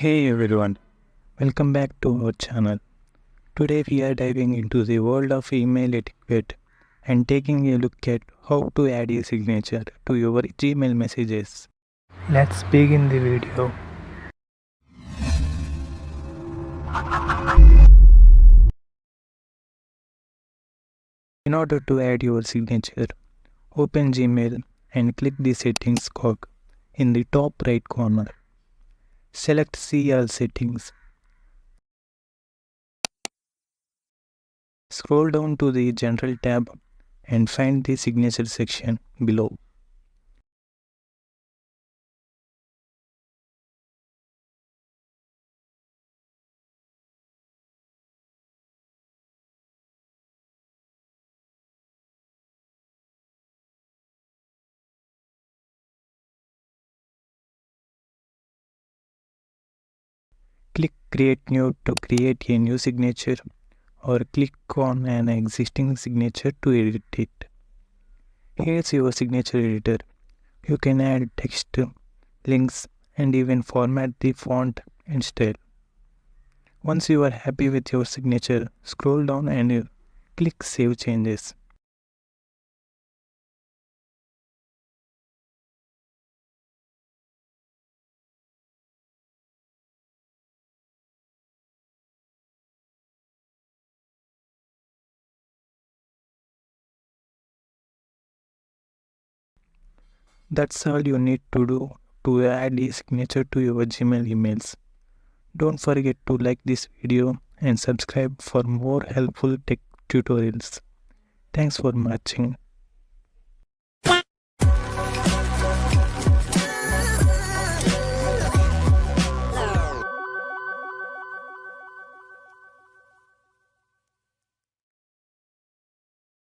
Hey everyone, welcome back to our channel. Today we are diving into the world of email etiquette and taking a look at how to add a signature to your Gmail messages. Let's begin the video. In order to add your signature, open Gmail and click the settings cog in the top right corner. Select See All Settings. Scroll down to the General tab and find the Signature section below. Click Create New to create a new signature, or click on an existing signature to edit it. Here's your signature editor. You can add text, links, and even format the font and style. Once you are happy with your signature, scroll down and click Save Changes. That's all you need to do to add a signature to your Gmail emails. Don't forget to like this video and subscribe for more helpful tech tutorials. Thanks for watching.